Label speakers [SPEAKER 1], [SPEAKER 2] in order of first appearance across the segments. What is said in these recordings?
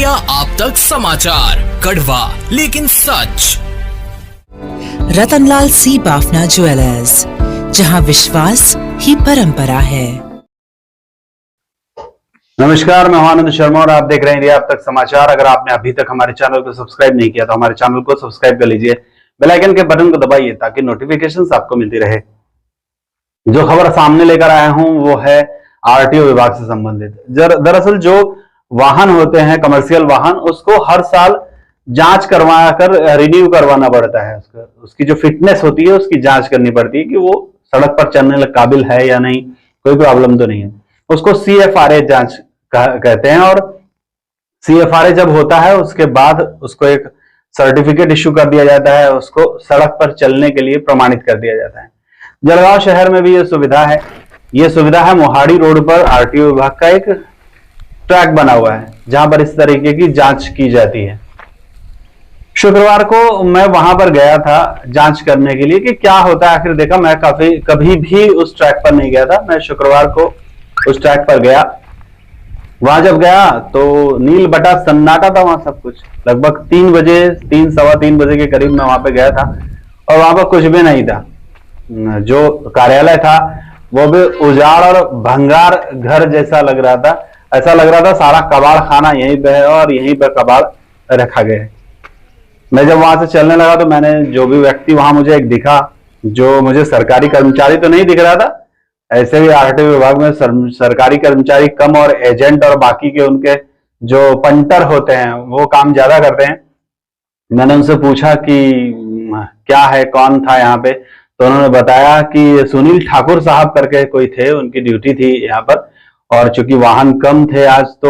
[SPEAKER 1] India आप तक समाचार, कड़वा लेकिन सच।
[SPEAKER 2] रतनलाल सी बाफना ज्वेलर्स, जहां विश्वास ही परंपरा है।
[SPEAKER 3] नमस्कार, मैं आनंद शर्मा और आप देख रहे हैं इंडिया अब तक समाचार। अगर आपने अभी तक हमारे चैनल को सब्सक्राइब नहीं किया तो हमारे चैनल को सब्सक्राइब कर लीजिए, बेल आइकन के बटन को दबाइए ताकि नोटिफिकेशंस आपको मिलती रहे। जो खबर सामने लेकर आया हूं वो है आरटीओ विभाग से संबंधित। दरअसल जो वाहन होते हैं कमर्शियल वाहन, उसको हर साल जांच करवा कर रिन्यू करवाना पड़ता है। उसकी जो फिटनेस होती है उसकी जांच करनी पड़ती है कि वो सड़क पर चलने काबिल है या नहीं, कोई प्रॉब्लम तो नहीं है। उसको CFRA जांच कहते हैं। और CFRA जब होता है उसके बाद उसको एक सर्टिफिकेट इश्यू कर दिया जाता है, उसको सड़क पर चलने के लिए प्रमाणित कर दिया जाता है। जलगांव शहर में भी ये सुविधा है। ये सुविधा है मोहाड़ी रोड पर आरटीओ विभाग का एक ट्रैक बना हुआ है जहां पर इस तरीके की जांच की जाती है। शुक्रवार को मैं वहां पर गया था जांच करने के लिए कि क्या होता है आखिर। देखा, मैं कभी भी उस ट्रैक पर नहीं गया था। मैं शुक्रवार को उस ट्रैक पर गया। वहां जब गया तो नील बटा सन्नाटा था वहां सब कुछ। लगभग 3 बजे, 3 सवा 3 बजे के करीब मैं वहां पे गया था और वहां पर कुछ भी नहीं था। जो कार्यालय था वो भी उजाड़ और भंगार घर जैसा लग रहा था। ऐसा लग रहा था सारा कबाड़ खाना यहीं पे है और यहीं पर कबाड़ रखा गया है। मैं जब वहां से चलने लगा तो मैंने जो भी व्यक्ति वहां मुझे एक दिखा, जो मुझे सरकारी कर्मचारी तो नहीं दिख रहा था, ऐसे भी आरटीओ विभाग में सरकारी कर्मचारी कम और एजेंट और बाकी के उनके जो पंटर होते हैं वो काम ज्यादा करते हैं। मैंने उनसे पूछा कि क्या है, कौन था यहाँ पे, तो उन्होंने बताया कि सुनील ठाकुर साहब करके कोई थे, उनकी ड्यूटी थी यहाँ पर। और चूंकि वाहन कम थे आज तो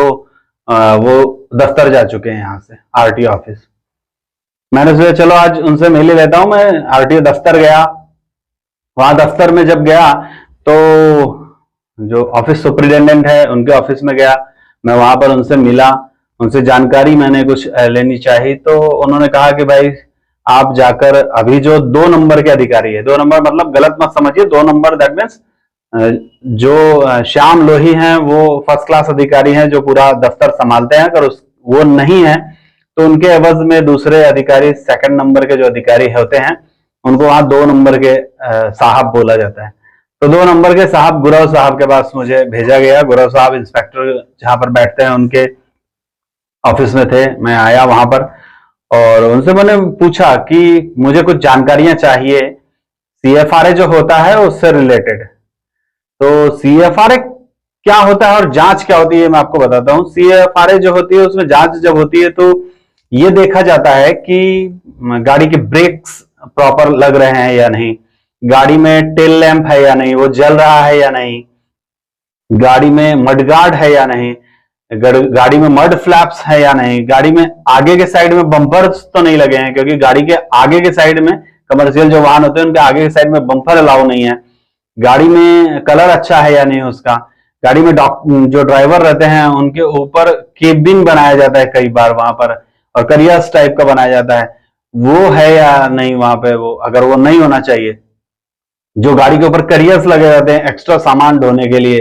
[SPEAKER 3] वो दफ्तर जा चुके हैं यहाँ से, आरटीओ ऑफिस। मैंने सोचा चलो आज उनसे मिल ही लेता हूं। मैं आरटीओ दफ्तर गया। वहां दफ्तर में जब गया तो जो ऑफिस सुपरिटेंडेंट है उनके ऑफिस में गया। मैं वहां पर उनसे मिला, उनसे जानकारी मैंने कुछ लेनी चाहिए। तो उन्होंने कहा कि भाई आप जाकर अभी जो 2 नंबर के अधिकारी है, 2 नंबर मतलब गलत मत समझिए, 2 नंबर दैट मीन्स जो श्याम लोही हैं वो फर्स्ट क्लास अधिकारी हैं जो पूरा दफ्तर संभालते हैं। अगर वो नहीं है तो उनके एवज में दूसरे अधिकारी, 2nd नंबर के जो अधिकारी होते हैं उनको वहां 2 नंबर के साहब बोला जाता है। तो 2 नंबर के साहब गुरव साहब के पास मुझे भेजा गया। गुरव साहब इंस्पेक्टर जहां पर बैठते हैं उनके ऑफिस में थे। मैं आया वहां पर और उनसे मैंने पूछा कि मुझे कुछ जानकारियां चाहिए CFRA जो होता है उससे रिलेटेड। तो CFRA क्या होता है और जांच क्या होती है मैं आपको बताता हूं। CFRA जो होती है उसमें जांच जब होती है तो ये देखा जाता है कि गाड़ी के ब्रेक्स प्रॉपर लग रहे हैं या नहीं, गाड़ी में टेल लैंप है या नहीं, वो जल रहा है या नहीं, गाड़ी में मडगार्ड है या नहीं, गाड़ी में मड फ्लैप्स है या नहीं, गाड़ी में आगे के साइड में बम्पर्स तो नहीं लगे हैं, क्योंकि गाड़ी के आगे के साइड में कमर्शियल जो वाहन होते हैं उनके आगे के साइड में बम्पर अलाउ नहीं है। गाड़ी में कलर अच्छा है या नहीं उसका, गाड़ी में जो ड्राइवर रहते हैं उनके ऊपर केबिन बनाया जाता है कई बार वहां पर, और करियर्स टाइप का बनाया जाता है, वो है या नहीं वहां पे। वो अगर वो नहीं होना चाहिए, जो गाड़ी के ऊपर करियर्स लगे रहते हैं एक्स्ट्रा सामान ढोने के लिए,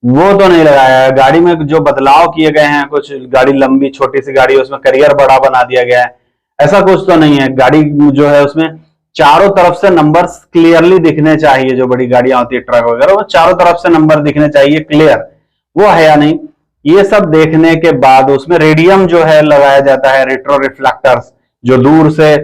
[SPEAKER 3] वो तो नहीं लगाया है। गाड़ी में जो बदलाव किए गए हैं, कुछ गाड़ी लंबी छोटी सी गाड़ी है उसमें करियर बड़ा बना दिया गया है, ऐसा कुछ तो नहीं है। गाड़ी जो है उसमें चारों तरफ से नंबर्स क्लियरली दिखने चाहिए। जो बड़ी गाड़ियां होती है ट्रक वगैरह, वो चारों तरफ से नंबर दिखने चाहिए क्लियर, वो है या नहीं, ये सब देखने के बाद उसमें रेडियम जो है लगाया जाता है, रेट्रो रिफ्लेक्टर्स, जो दूर से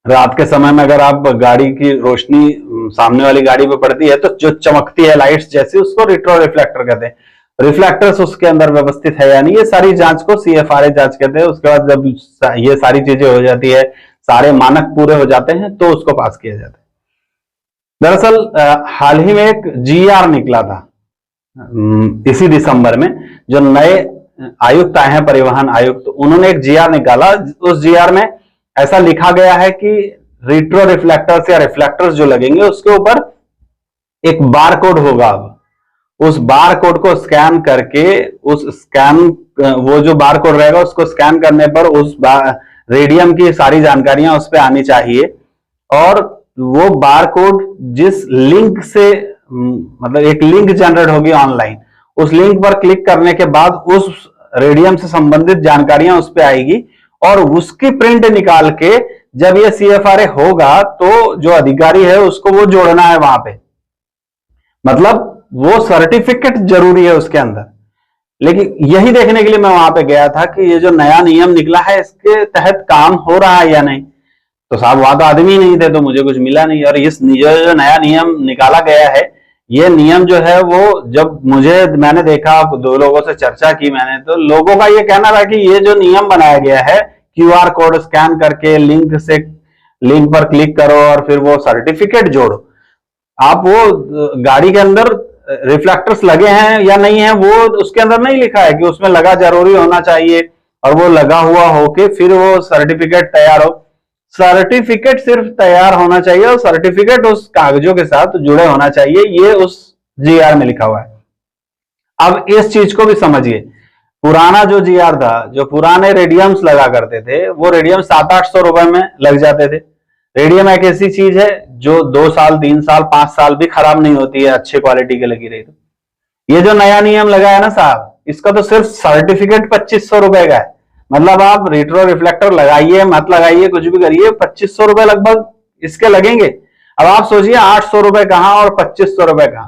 [SPEAKER 3] रात के समय में अगर आप गाड़ी की रोशनी सामने वाली गाड़ी पे पड़ती है तो जो चमकती है लाइट्स जैसी, उसको रेट्रो रिफ्लेक्टर कहते हैं। रिफ्लेक्टर्स उसके अंदर व्यवस्थित है या नहीं, ये सारी जांच को CFRA जांच कहते हैं। उसके बाद जब ये सारी चीजें हो जाती है, सारे मानक पूरे हो जाते हैं तो उसको पास किया जाता है। दरअसल हाल ही में एक GR निकला था इसी दिसंबर में। जो नए आयुक्त आए हैं, परिवहन आयुक्त, उन्होंने एक GR निकाला। उस GR में ऐसा लिखा गया है कि रेट्रो रिफ्लेक्टर्स या रिफ्लेक्टर्स जो लगेंगे उसके ऊपर एक बार कोड होगा। अब उस बार कोड को स्कैन करके वो जो बार कोड रहेगा उसको स्कैन करने पर उस रेडियम की सारी जानकारियां उस पर आनी चाहिए। और वो बार कोड जिस लिंक से, मतलब एक लिंक जनरेट होगी ऑनलाइन, उस लिंक पर क्लिक करने के बाद उस रेडियम से संबंधित जानकारियां उस पर आएगी और उसकी प्रिंट निकाल के जब ये CFRA होगा तो जो अधिकारी है उसको वो जोड़ना है वहां पे। मतलब वो सर्टिफिकेट जरूरी है उसके अंदर। लेकिन यही देखने के लिए मैं वहां पे गया था कि ये जो नया नियम निकला है इसके तहत काम हो रहा है या नहीं। तो साहब वहां तो आदमी नहीं थे तो मुझे कुछ मिला नहीं। और इस जो नया नियम निकाला गया है, ये नियम जो है वो जब मैंने देखा, दो लोगों से चर्चा की मैंने, तो लोगों का ये कहना था कि ये जो नियम बनाया गया है QR कोड स्कैन करके लिंक पर क्लिक करो और फिर वो सर्टिफिकेट जोड़ो। आप वो गाड़ी के अंदर रिफ्लेक्टर्स लगे हैं या नहीं है वो उसके अंदर नहीं लिखा है कि उसमें लगा जरूरी होना चाहिए और वो लगा हुआ होके फिर वो सर्टिफिकेट तैयार हो। सर्टिफिकेट सिर्फ तैयार होना चाहिए और सर्टिफिकेट उस कागजों के साथ जुड़े होना चाहिए, ये उस GR में लिखा हुआ है। अब इस चीज को भी समझिए, पुराना जो GR था, जो पुराने रेडियम्स लगा करते थे, वो रेडियम 700-800 रुपए में लग जाते थे। रेडियम एक ऐसी चीज है जो 2 साल 3 साल 5 साल भी खराब नहीं होती है, अच्छे क्वालिटी की लगी रही तो। ये जो नया नियम लगा है ना साहब, इसका तो सिर्फ सर्टिफिकेट 2500 रुपए का है। मतलब आप रेट्रो रिफ्लेक्टर लगाइए मत लगाइए कुछ भी करिए, 2500 रुपए लगभग इसके लगेंगे। अब आप सोचिए 800 रुपए कहां और 2500 रुपए कहां।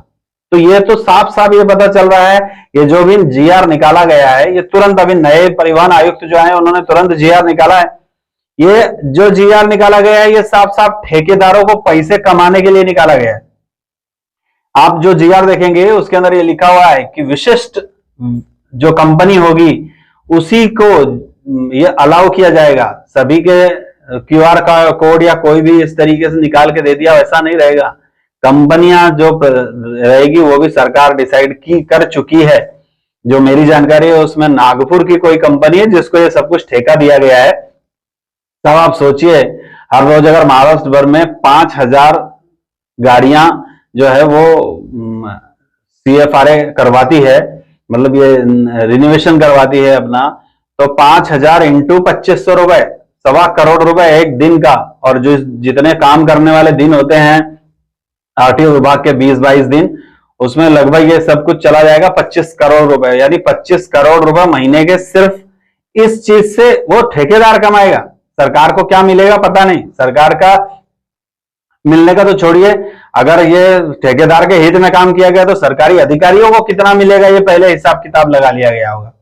[SPEAKER 3] तो ये तो साफ साफ ये पता चल रहा है, ये जो भी GR निकाला गया है ये तुरंत, अभी नए परिवहन आयुक्त जो है उन्होंने तुरंत GR निकाला है। ये जो GR निकाला गया है ये साफ साफ ठेकेदारों को पैसे कमाने के लिए निकाला गया है। आप जो GR देखेंगे उसके अंदर ये लिखा हुआ है कि विशिष्ट जो कंपनी होगी उसी को ये अलाउ किया जाएगा। सभी के QR का कोड या कोई भी इस तरीके से निकाल के दे दिया वैसा नहीं रहेगा। कंपनियां जो रहेगी वो भी सरकार डिसाइड कर चुकी है। जो मेरी जानकारी है उसमें नागपुर की कोई कंपनी है जिसको ये सब कुछ ठेका दिया गया है। तब आप सोचिए हर रोज अगर महाराष्ट्र भर में 5000 गाड़ियां जो है वो CFRA करवाती है, मतलब ये रिनोवेशन करवाती है अपना, तो 5000 इंटू 2500 रुपए, 1.25 करोड़ रुपए एक दिन का। और जो जितने काम करने वाले दिन होते हैं RTO विभाग के 20-22 दिन, उसमें लगभग ये सब कुछ चला जाएगा 25 करोड़ रुपए। यानी 25 करोड़ रुपए महीने के सिर्फ इस चीज से वो ठेकेदार कमाएगा। सरकार को क्या मिलेगा पता नहीं। सरकार का मिलने का तो छोड़िए, अगर ये ठेकेदार के हित में काम किया गया तो सरकारी अधिकारियों को कितना मिलेगा ये पहले हिसाब किताब लगा लिया गया होगा।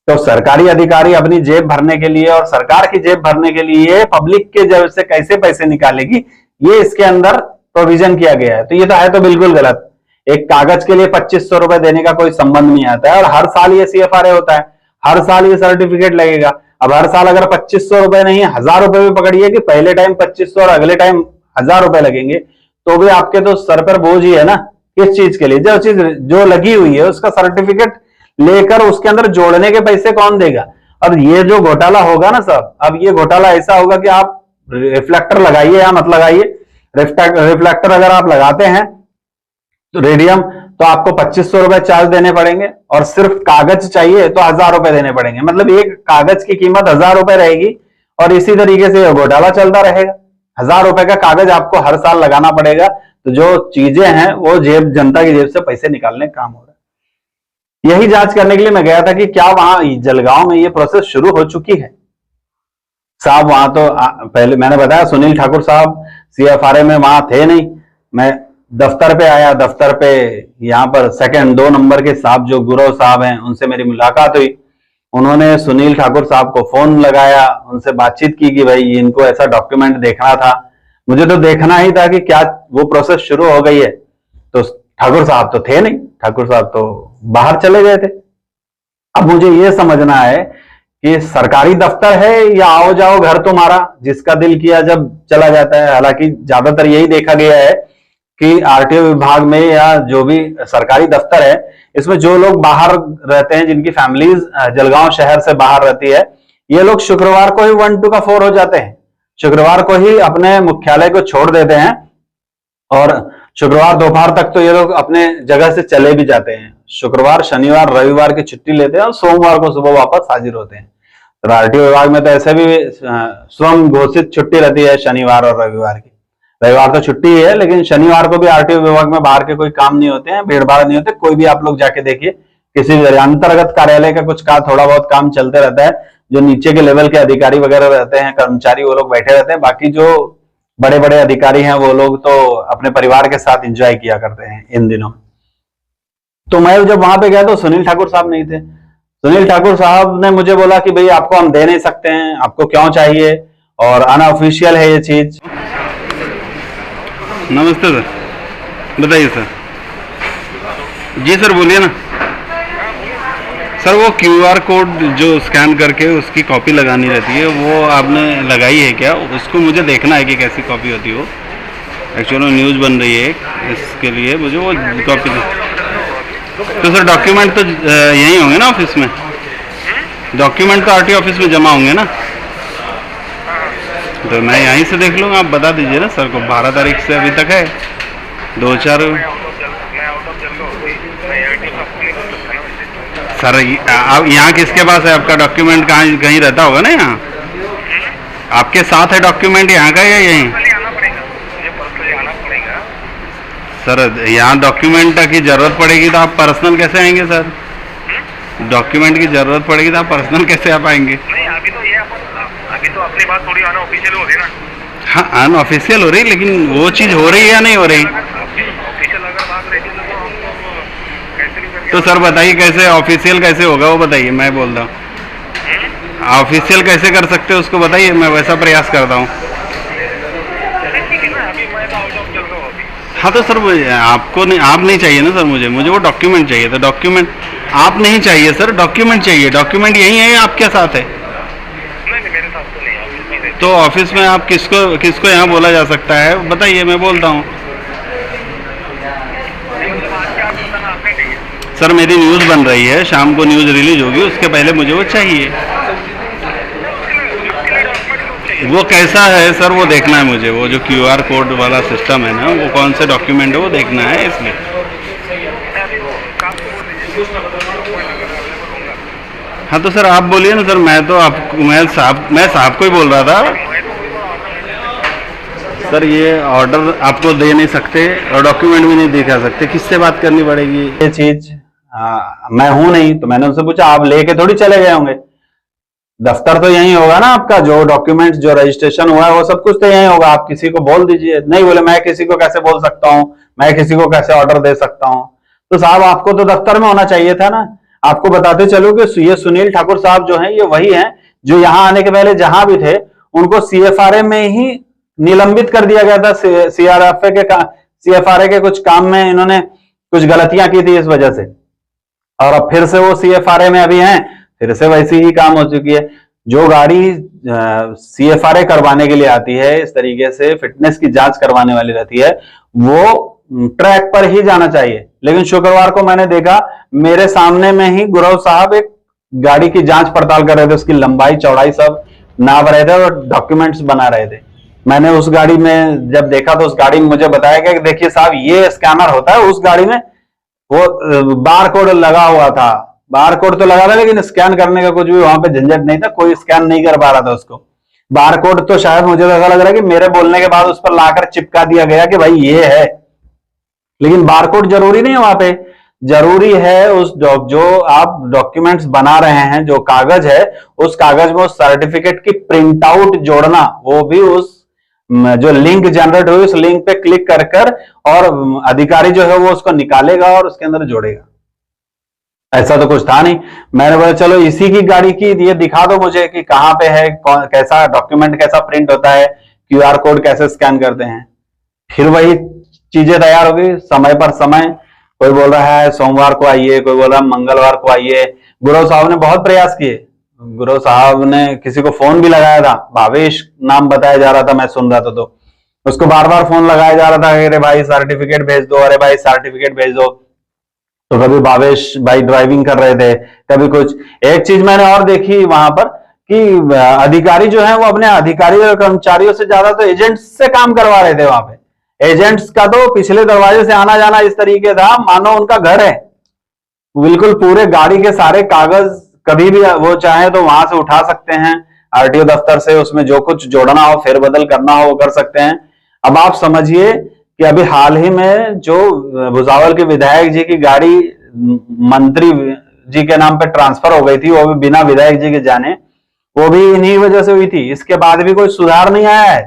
[SPEAKER 3] तो सरकारी अधिकारी अपनी जेब भरने के लिए और सरकार की जेब भरने के लिए पब्लिक के जेब से कैसे पैसे निकालेगी, ये इसके अंदर प्रोविजन किया गया है। तो ये तो है तो बिल्कुल गलत। एक कागज के लिए 2500 रुपए देने का कोई संबंध नहीं आता है। और हर साल ये CFRA होता है, हर साल ये सर्टिफिकेट लगेगा। अब हर साल अगर 2500 रुपए नहीं 1000 रुपए भी पकड़िए कि पहले टाइम 2500 और अगले टाइम 1000 रुपए लगेंगे, तो भी आपके तो सर पर बोझ ही है ना। किस चीज के लिए? जो चीज जो लगी हुई है उसका सर्टिफिकेट लेकर उसके अंदर जोड़ने के पैसे कौन देगा? और ये जो घोटाला होगा ना साहब, अब ये घोटाला ऐसा होगा कि आप रिफ्लेक्टर लगाइए या मत लगाइए, रिफ्लेक्टर अगर आप लगाते हैं तो रेडियम, तो आपको 2500 रुपए चार्ज देने पड़ेंगे और सिर्फ कागज चाहिए तो 1000 रुपए देने पड़ेंगे। मतलब एक कागज की कीमत 1000 रुपए रहेगी और इसी तरीके से घोटाला चलता रहेगा। 1000 रुपए का कागज आपको हर साल लगाना पड़ेगा। तो जो चीजें हैं वो जनता की जेब से पैसे निकालने का काम हो रहा है। यही जांच करने के लिए मैं गया था कि क्या वहां जलगांव में ये प्रोसेस शुरू हो चुकी है। साहब वहां तो पहले मैंने बताया सुनील ठाकुर साहब CFRA में वहां थे नहीं। मैं दफ्तर पे आया, दफ्तर पे यहाँ पर सेकंड 2 नंबर के साहब जो गुरव साहब हैं उनसे मेरी मुलाकात हुई। उन्होंने सुनील ठाकुर साहब को फोन लगाया, उनसे बातचीत की कि भाई इनको ऐसा डॉक्यूमेंट देखना था। मुझे तो देखना ही था कि क्या वो प्रोसेस शुरू हो गई है। तो ठाकुर साहब तो थे नहीं, ठाकुर साहब तो बाहर चले गए थे। अब मुझे ये समझना है कि सरकारी दफ्तर है या आओ जाओ घर तुम्हारा, जिसका दिल किया जब चला जाता है। हालांकि ज्यादातर यही देखा गया है कि RTO विभाग में या जो भी सरकारी दफ्तर है इसमें जो लोग बाहर रहते हैं, जिनकी फैमिलीज जलगांव शहर से बाहर रहती है, ये लोग शुक्रवार को ही 1-2 का 4 हो जाते हैं। शुक्रवार को ही अपने मुख्यालय को छोड़ देते हैं और शुक्रवार दोपहर तक तो ये लोग अपने जगह से चले भी जाते हैं। शुक्रवार शनिवार रविवार की छुट्टी लेते हैं और सोमवार को सुबह वापस हाजिर होते हैं। तो RTO विभाग में तो ऐसे भी स्वयं घोषित छुट्टी रहती है शनिवार और रविवार की। रविवार तो छुट्टी है लेकिन शनिवार को भी RTO विभाग में बाहर के कोई काम नहीं होते हैं, भीड़ भाड़ नहीं होते। कोई भी आप लोग जाके देखिए किसी अंतर्गत कार्यालय का कुछ का थोड़ा बहुत काम चलते रहता है, जो नीचे के लेवल के अधिकारी वगैरह रहते हैं, कर्मचारी, वो लोग बैठे रहते हैं। बाकी जो बड़े बड़े अधिकारी हैं वो लोग तो अपने परिवार के साथ एंजॉय किया करते हैं इन दिनों। तो मैं जब वहां पे गया तो सुनील ठाकुर साहब नहीं थे। सुनील ठाकुर साहब ने मुझे बोला कि भाई आपको हम दे नहीं सकते हैं, आपको क्यों चाहिए, और अनऑफिशियल है ये चीज।
[SPEAKER 4] नमस्ते सर, बताइए सर। जी सर बोलिए ना सर। वो QR कोड जो स्कैन करके उसकी कॉपी लगानी रहती है, वो आपने लगाई है क्या? उसको मुझे देखना है कि कैसी कॉपी होती है वो। एक्चुअली न्यूज़ बन रही है इसके लिए, मुझे वो कॉपी। तो सर डॉक्यूमेंट तो यहीं होंगे ना ऑफिस में? डॉक्यूमेंट तो RTO ऑफिस में जमा होंगे ना? तो मैं यहीं से देख लूँगा, आप बता दीजिए ना सर को। 12 तारीख से अभी तक है 2-4। सर आप यहाँ किसके पास है आपका डॉक्यूमेंट? कहाँ कहीं रहता होगा ना यहाँ? आपके साथ है डॉक्यूमेंट यहाँ का या यहीं? सर यहाँ डॉक्यूमेंट की जरूरत पड़ेगी तो आप पर्सनल कैसे आएंगे सर? डॉक्यूमेंट की जरूरत पड़ेगी तो आप पर्सनल कैसे आ पाएंगे?
[SPEAKER 5] नहीं अभी तो अपनी बात थोड़ी अनऑफिशियल हो रही है ना।
[SPEAKER 4] हाँ अनऑफिशियल हो रही, लेकिन वो चीज़ हो रही है या नहीं हो रही?
[SPEAKER 5] ऑफिशियल अगर बात रहती तो हम कैसे भी करके।
[SPEAKER 4] तो सर बताइए कैसे ऑफिशियल कैसे होगा वो बताइए, मैं बोल रहा हूँ। ऑफिशियल कैसे कर सकते हो उसको बताइए, मैं वैसा प्रयास करता हूँ।
[SPEAKER 5] ठीक है ना, अभी मैं तो आउट ऑफ चल रहा हूँ अभी।
[SPEAKER 4] हाँ तो सर आपको नहीं, आप नहीं चाहिए ना सर, मुझे वो डॉक्यूमेंट चाहिए। तो डॉक्यूमेंट आप नहीं चाहिए सर, डॉक्यूमेंट चाहिए। डॉक्यूमेंट यही है या आपके साथ है?
[SPEAKER 5] नहीं मेरे साथ तो नहीं, ऑफिस में रहते।
[SPEAKER 4] तो ऑफिस में आप किसको यहाँ बोला जा सकता है बताइए, मैं बोलता हूँ। सर मेरी न्यूज़ बन रही है, शाम को न्यूज़ रिलीज होगी, उसके पहले मुझे वो चाहिए। वो कैसा है सर वो देखना है मुझे। वो जो QR कोड वाला सिस्टम है ना, वो कौन से डॉक्यूमेंट है वो देखना है इसलिए। हाँ तो सर आप बोलिए ना सर। मैं साहब को ही बोल रहा था सर। ये ऑर्डर आपको दे नहीं सकते और डॉक्यूमेंट भी नहीं दिखा सकते, किससे बात करनी पड़ेगी
[SPEAKER 3] ये चीज? मैं हूं नहीं, तो मैंने उनसे पूछा आप लेके थोड़ी चले गए होंगे, दफ्तर तो यही होगा ना आपका, जो डॉक्यूमेंट जो रजिस्ट्रेशन हुआ है वो सब कुछ तो यही होगा, आप किसी को बोल दीजिए। नहीं बोले मैं किसी को कैसे बोल सकता हूँ, मैं किसी को कैसे ऑर्डर दे सकता हूँ। तो साहब आपको तो दफ्तर में होना चाहिए था ना। आपको बताते चलो कि ये सुनील ठाकुर साहब जो हैं ये वही हैं जो यहाँ आने के पहले जहां भी थे उनको CFRA में ही निलंबित कर दिया गया था। CFRA के कुछ काम में इन्होंने कुछ गलतियां की थी इस वजह से, और अब फिर से वो CFRA में अभी हैं, फिर से वैसी ही काम हो चुकी है। जो गाड़ी CFRA करवाने के लिए आती है, इस तरीके से फिटनेस की जांच करवाने वाली रहती है, वो ट्रैक पर ही जाना चाहिए। लेकिन शुक्रवार को मैंने देखा मेरे सामने में ही गुरव साहब एक गाड़ी की जांच पड़ताल कर रहे थे, उसकी लंबाई चौड़ाई सब नाप रहे थे और डॉक्यूमेंट्स बना रहे थे। मैंने उस गाड़ी में जब देखा तो उस गाड़ी में मुझे बताया गया कि देखिए साहब ये स्कैनर होता है। उस गाड़ी में वो बार कोड लगा हुआ था, बार कोड तो लगा था लेकिन स्कैन करने का कुछ भी वहां पे झंझट नहीं था, कोई स्कैन नहीं कर पा रहा था उसको। बार कोड तो शायद मुझे तो ऐसा लग रहा है कि मेरे बोलने के बाद उस पर लाकर चिपका दिया गया कि भाई ये है, लेकिन बार कोड जरूरी नहीं है वहां पे। जरूरी है उस जो आप डॉक्यूमेंट्स बना रहे हैं, जो कागज है उस कागज में उस सर्टिफिकेट की प्रिंट आउट जोड़ना, वो भी उस जो लिंक जनरेट हुई उस लिंक पे क्लिक कर कर, और अधिकारी जो है वो उसको निकालेगा और उसके अंदर जोड़ेगा। ऐसा तो कुछ था नहीं। मैंने बोला चलो इसी की गाड़ी की ये दिखा दो मुझे कि कहां पे है, कैसा डॉक्यूमेंट कैसा प्रिंट होता है, QR कोड कैसे स्कैन करते हैं। फिर वही चीजें तैयार हो गई समय पर समय। कोई बोल रहा है सोमवार को आइए, कोई बोल रहा है मंगलवार को आइए। गुरव साहब ने बहुत प्रयास किए, गुरु साहब ने किसी को फोन भी लगाया था, भावेश नाम बताया जा रहा था, मैं सुन रहा था तो उसको बार बार फोन लगाया जा रहा था, अरे भाई सर्टिफिकेट भेज दो, अरे भाई सर्टिफिकेट भेज दो। तो कभी भावेश भाई ड्राइविंग कर रहे थे, कभी कुछ। एक चीज मैंने और देखी वहां पर कि अधिकारी जो है वो अपने अधिकारी और कर्मचारियों से ज्यादा तो एजेंट्स से काम करवा रहे थे वहां पे। एजेंट्स का तो पिछले दरवाजे से आना जाना इस तरीके था मानो उनका घर है। बिल्कुल पूरे गाड़ी के सारे कागज कभी भी वो चाहे तो वहां से उठा सकते हैं, RTO दफ्तर से, उसमें जो कुछ जोड़ना हो फेरबदल करना हो वो कर सकते हैं। अब आप समझिए कि अभी हाल ही में जो भुसावल के विधायक जी की गाड़ी मंत्री जी के नाम पे ट्रांसफर हो गई थी, वो भी बिना विधायक जी के जाने, वो भी इन्हीं वजह से हुई थी। इसके बाद भी कोई सुधार नहीं आया है।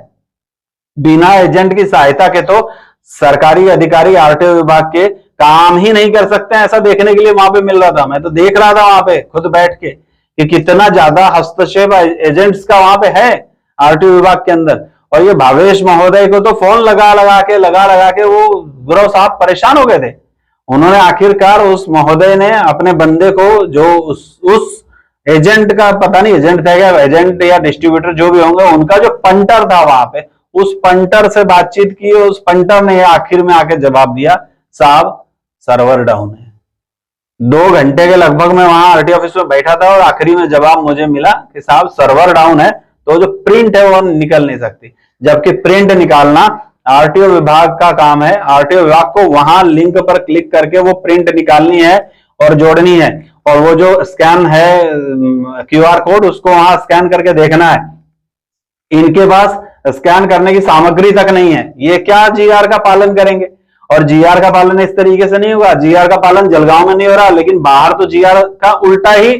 [SPEAKER 3] बिना एजेंट की सहायता के तो सरकारी अधिकारी आरटीओ विभाग के काम ही नहीं कर सकते हैं, ऐसा देखने के लिए वहां पे मिल रहा था। मैं तो देख रहा था वहां पे खुद बैठ के कि कितना ज्यादा हस्तक्षेप एजेंट्स का वहां पे है आरटीओ विभाग के अंदर। और ये भावेश महोदय को तो फोन लगा लगा के वो गुरव साहब परेशान हो गए थे। उन्होंने आखिरकार उस महोदय ने अपने बंदे को, जो उस एजेंट का, पता नहीं एजेंट था क्या, एजेंट या डिस्ट्रीब्यूटर जो भी होंगे, उनका जो पंटर था वहां पे, उस पंटर से बातचीत की। उस पंटर ने आखिर में आके जवाब दिया, साहब सर्वर डाउन है। 2 घंटे के लगभग मैं वहां आरटीओ ऑफिस में बैठा था और आखिरी में जवाब मुझे मिला कि साहब सर्वर डाउन है, तो जो प्रिंट है वो निकल नहीं सकती। जबकि प्रिंट निकालना आरटीओ विभाग का काम है। आरटीओ विभाग को वहां लिंक पर क्लिक करके वो प्रिंट निकालनी है और जोड़नी है, और वो जो स्कैन है क्यूआर कोड, उसको वहां स्कैन करके देखना है। इनके पास स्कैन करने की सामग्री तक नहीं है। ये क्या जीआर का पालन करेंगे? और जीआर का पालन इस तरीके से नहीं होगा। जीआर का पालन जलगांव में नहीं हो रहा, लेकिन बाहर तो जीआर का उल्टा ही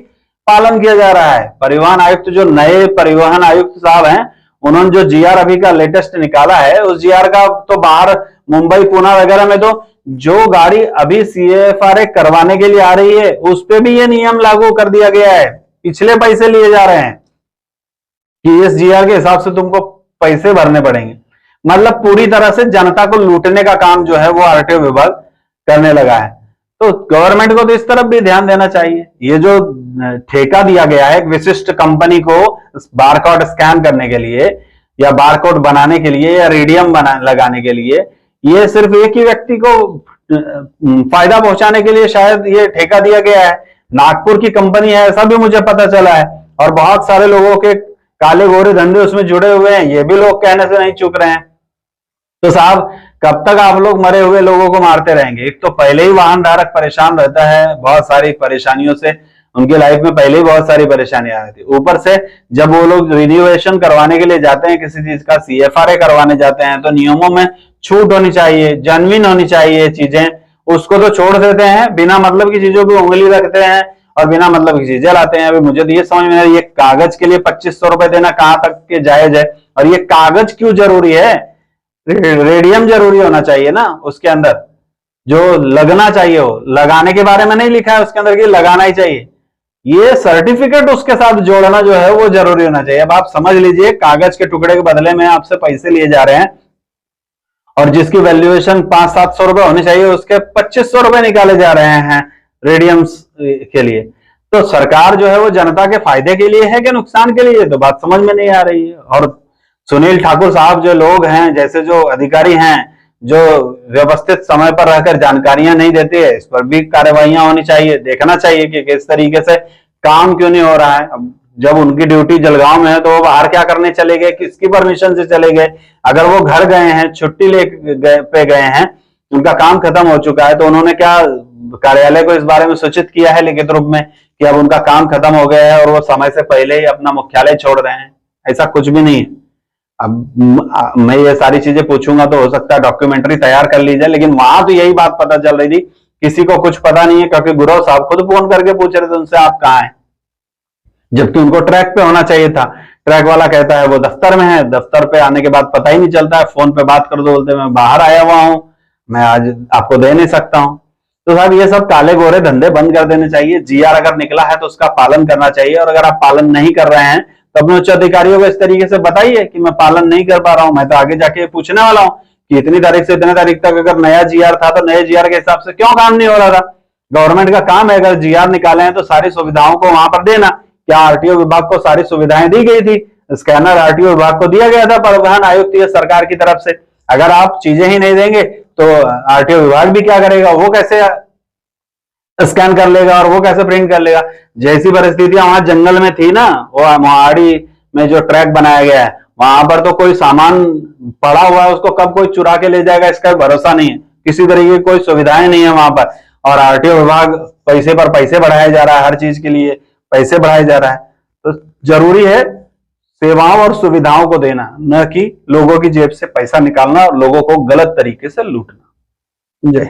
[SPEAKER 3] पालन किया जा रहा है। परिवहन आयुक्त, जो नए परिवहन आयुक्त साहब हैं, उन्होंने जो जीआर अभी का लेटेस्ट निकाला है, उस जीआर का तो बाहर मुंबई, पुणे वगैरह में तो जो गाड़ी अभी सीएफआरए करवाने के लिए आ रही है, उस पे भी ये नियम लागू कर दिया गया है। पिछले पैसे लिए जा रहे हैं कि इस जीआर के हिसाब से तुमको पैसे भरने पड़ेंगे। मतलब पूरी तरह से जनता को लूटने का काम जो है वो आरटीओ विभाग करने लगा है। तो गवर्नमेंट को तो इस तरफ भी ध्यान देना चाहिए। ये जो ठेका दिया गया है एक विशिष्ट कंपनी को बारकोड स्कैन करने के लिए, या बारकोड बनाने के लिए, या रेडियम लगाने के लिए, ये सिर्फ एक ही व्यक्ति को फायदा पहुंचाने के लिए शायद ये ठेका दिया गया है। नागपुर की कंपनी है, ऐसा भी मुझे पता चला है। और बहुत सारे लोगों के काले गोरे धंधे उसमें जुड़े हुए हैं, ये भी लोग कहने से नहीं चूक रहे हैं। तो साहब कब तक आप लोग मरे हुए लोगों को मारते रहेंगे? एक तो पहले ही वाहन धारक परेशान रहता है बहुत सारी परेशानियों से, उनकी लाइफ में पहले ही बहुत सारी परेशानियां आ रही थी। ऊपर से जब वो लोग रिन्यूएशन करवाने के लिए जाते हैं, किसी चीज का सीएफआरए करवाने जाते हैं, तो नियमों में छूट होनी चाहिए, जेन्युइन होनी चाहिए चीजें। उसको तो छोड़ देते हैं, बिना मतलब की चीजों पर उंगली रखते हैं और बिना मतलब की चीजें लाते हैं। अभी मुझे तो ये समझ में ये कागज के लिए 2500 रुपए देना कहां तक के जायज है? और ये कागज क्यों जरूरी है? रेडियम जरूरी होना चाहिए ना उसके अंदर, जो लगना चाहिए। हो लगाने के बारे में नहीं लिखा है उसके अंदर कि लगाना ही चाहिए। ये सर्टिफिकेट उसके साथ जोड़ना जो है वो जरूरी होना चाहिए। अब आप समझ लीजिए, कागज के टुकड़े के बदले में आपसे पैसे लिए जा रहे हैं, और जिसकी वैल्यूएशन 500-700 रुपए होनी चाहिए, उसके 2500 रुपए निकाले जा रहे हैं रेडियम्स के लिए। तो सरकार जो है वो जनता के फायदे के लिए है कि नुकसान के लिए, तो बात समझ में नहीं आ रही है। और सुनील ठाकुर साहब जो लोग हैं, जैसे जो अधिकारी हैं, जो व्यवस्थित समय पर रहकर जानकारियां नहीं देते हैं, इस पर भी कार्रवाइयां होनी चाहिए। देखना चाहिए कि किस तरीके से काम क्यों नहीं हो रहा है। अब जब उनकी ड्यूटी जलगांव में है, तो वो बाहर क्या करने चले गए, किसकी परमिशन से चले गए? अगर वो घर गए हैं, छुट्टी पे गए हैं, उनका काम खत्म हो चुका है, तो उन्होंने क्या कार्यालय को इस बारे में सूचित किया है लिखित रूप में कि अब उनका काम खत्म हो गया है और वो समय से पहले ही अपना मुख्यालय छोड़ रहे हैं? ऐसा कुछ भी नहीं है। अब मैं ये सारी चीजें पूछूंगा तो हो सकता है डॉक्यूमेंट्री तैयार कर ली जाए, लेकिन वहां तो यही बात पता चल रही थी, किसी को कुछ पता नहीं है, क्योंकि गुरव साहब खुद फोन करके पूछ रहे थे उनसे, आप कहाँ हैं? जबकि उनको ट्रैक पे होना चाहिए था। ट्रैक वाला कहता है वो दफ्तर में है, दफ्तर पे आने के बाद पता ही नहीं चलता है। फोन पे बात कर दो, बोलते मैं बाहर आया हुआ हूं, मैं आज आपको दे नहीं सकता हूं। तो साहब ये सब काले गोरे धंधे बंद कर देने चाहिए। जीआर अगर निकला है तो उसका पालन करना चाहिए, और अगर आप पालन नहीं कर रहे हैं तो अपने उच्च अधिकारियों को इस तरीके से बताइए कि मैं पालन नहीं कर पा रहा हूं। मैं तो आगे जाके पूछने वाला हूं कि इतनी तारीख से इतने तारीख तक अगर नया जीआर था तो नए जीआर के हिसाब से क्यों काम नहीं हो रहा था? गवर्नमेंट का काम है, अगर जीआर निकाले हैं तो सारी सुविधाओं को वहां पर देना। क्या आरटीओ विभाग को सारी सुविधाएं दी गई थी? स्कैनर आरटीओ विभाग को दिया गया था परिवहन आयुक्त या सरकार की तरफ से। अगर आप चीजें ही नहीं देंगे तो आरटीओ विभाग भी क्या करेगा? वो कैसे स्कैन कर लेगा और वो कैसे प्रिंट कर लेगा? जैसी परिस्थितियां वहां जंगल में थी ना, वो मोहाड़ी में जो ट्रैक बनाया गया है, वहां पर तो कोई सामान पड़ा हुआ है, उसको कब कोई चुरा के ले जाएगा इसका भरोसा नहीं है। किसी तरीके की कोई सुविधाएं नहीं है वहां पर, और आरटीओ विभाग पैसे पर पैसे बढ़ाया जा रहा है, हर चीज के लिए पैसे बढ़ाया जा रहा है। तो जरूरी है सेवाओं और सुविधाओं को देना, न कि लोगों की जेब से पैसा निकालना और लोगों को गलत तरीके से लूटना। जय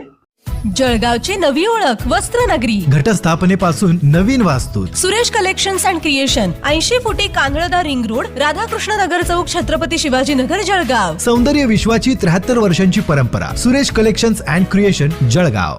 [SPEAKER 6] जळगावची नवी ओळख वस्त्रनगरी.
[SPEAKER 7] घटस्थापनेपासून नवीन वास्तू.
[SPEAKER 6] सुरेश कलेक्शन्स अँड क्रिएशन 80 फुटी कांदळदा रिंग रोड, राधाकृष्ण नगर चौक, छत्रपती शिवाजी नगर, जळगाव.
[SPEAKER 7] सौंदर्य विश्वाची 73 वर्षांची परंपरा. Suresh collections and creation, Jalgaon.